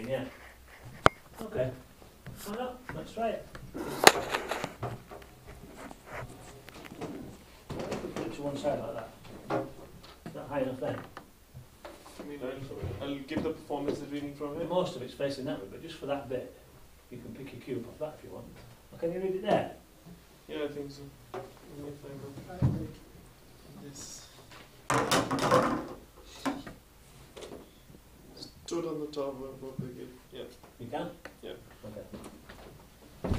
thinking, yeah. Okay. Why not? Let's try it. Put it to one side like that. Is that high enough then? I mean, I'll give the performance reading from it. Most of it's facing that way, but just for that bit, you can pick a cube off that if you want. Or can you read it there? Yeah, I think so. Let me find out. Yes. Stood on the tower above the gate. Yeah. You can? Yeah. Okay.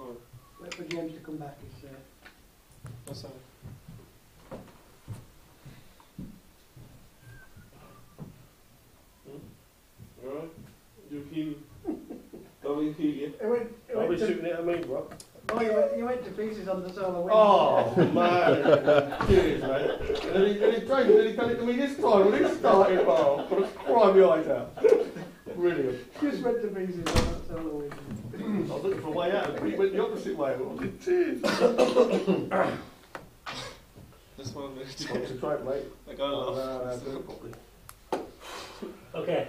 Oh, Wait for James to come back. that's all right. Alright. You heal. How you heal, yeah? I'll be shooting it at me, bro. Oh, you went to pieces on the solar wind. Oh, man. Cheers, mate. And he done it to me this time when it started, bro. But it's crying my eyes out. Brilliant. Just went to pieces on that solar wind. I was looking for a way out, but he went the opposite way. I was in tears. This one, mate. What's the track, mate? I got a laugh. Do it properly. Okay.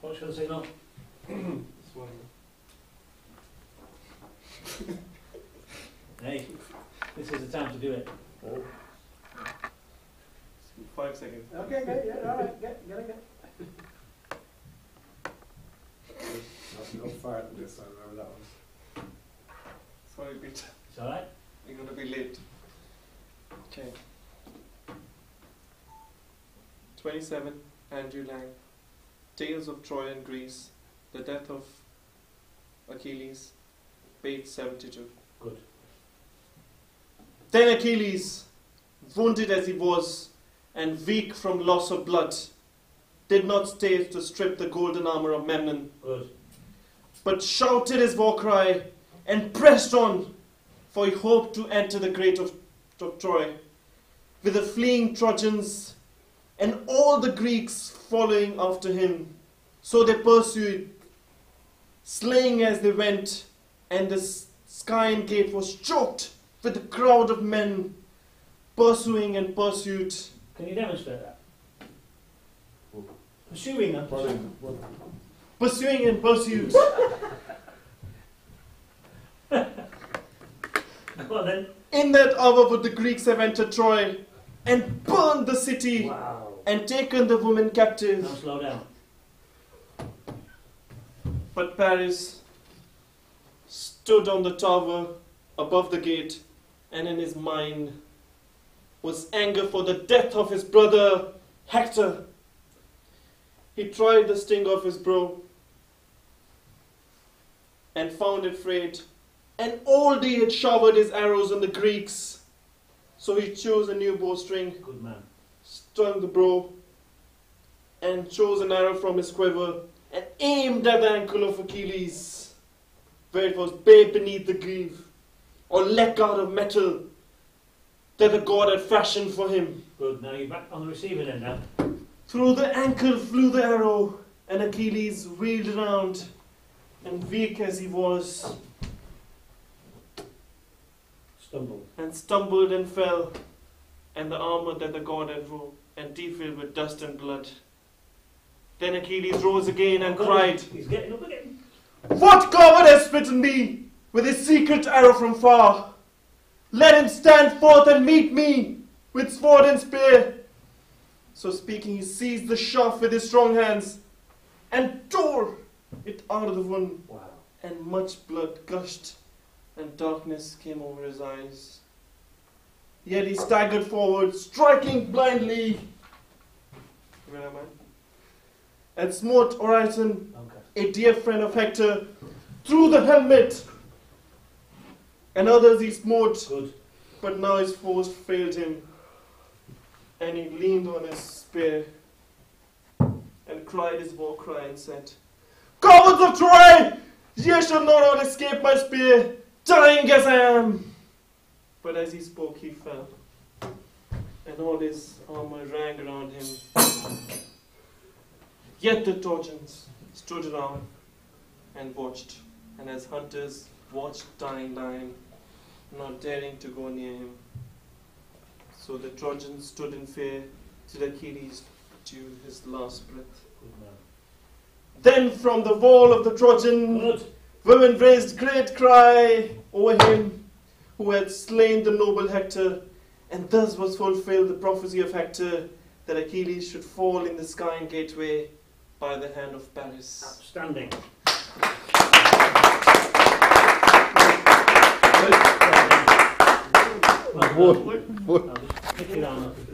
What's your signal? This one. Hey, this is the time to do it. Oh. 5 seconds. Okay, yeah, all right, get it. No fire this time, remember that one. Sorry, Pete. It's alright? You're going to be late. Okay. 27. Andrew Lang. Tales of Troy and Greece. The death of Achilles. Page 72. Good. Then Achilles, wounded as he was, and weak from loss of blood, did not stay to strip the golden armor of Memnon, Good. but shouted his war cry and pressed on, for he hoped to enter the gate of Troy, with the fleeing Trojans and all the Greeks following after him. So they pursued, slaying as they went, and the Scaean gate was choked with a crowd of men pursuing and pursued. Can you demonstrate that? Pursuing them. Pursuing and pursued. Go on then. In that hour would the Greeks have entered Troy and burned the city Wow. and taken the women captive. Now slow down. But Paris stood on the tower above the gate, and in his mind was anger for the death of his brother Hector. He tried the sting of his bow and found it frayed, and all day had showered his arrows on the Greeks. So he chose a new bowstring, Good man. strung the bow, and chose an arrow from his quiver and aimed at the ankle of Achilles, where it was bare beneath the greave, or leg guard of metal that the god had fashioned for him. Good. Now you're back on the receiving end now. Through the ankle flew the arrow, and Achilles wheeled around, and weak as he was, Stumbled. and stumbled and fell, and the armor that the god had wore, and defilled with dust and blood. Then Achilles rose again and cried, He's getting up again. "What coward has smitten me with his secret arrow from far? Let him stand forth and meet me with sword and spear." So speaking, he seized the shaft with his strong hands and tore it out of the wound, Wow. and much blood gushed, and darkness came over his eyes. Yet he staggered forward, striking blindly. Where am I? And smote Orion, Okay. a dear friend of Hector, through the helmet. And others he smote, Good. but now his force failed him, and he leaned on his spear and cried his war cry and said, "Cowards of Troy, ye shall not escape my spear, dying as I am." But as he spoke, he fell, and all his armor rang around him. Yet the Trojans stood around and watched, and as hunters watch dying lion, not daring to go near him. So the Trojans stood in fear till Achilles drew his last breath. Good man. Then from the wall of the Trojan Good. women raised great cry over him who had slain the noble Hector, and thus was fulfilled the prophecy of Hector that Achilles should fall in the Scaean gateway by the hand of Paris. Outstanding. Well done. I'll just pick it on up.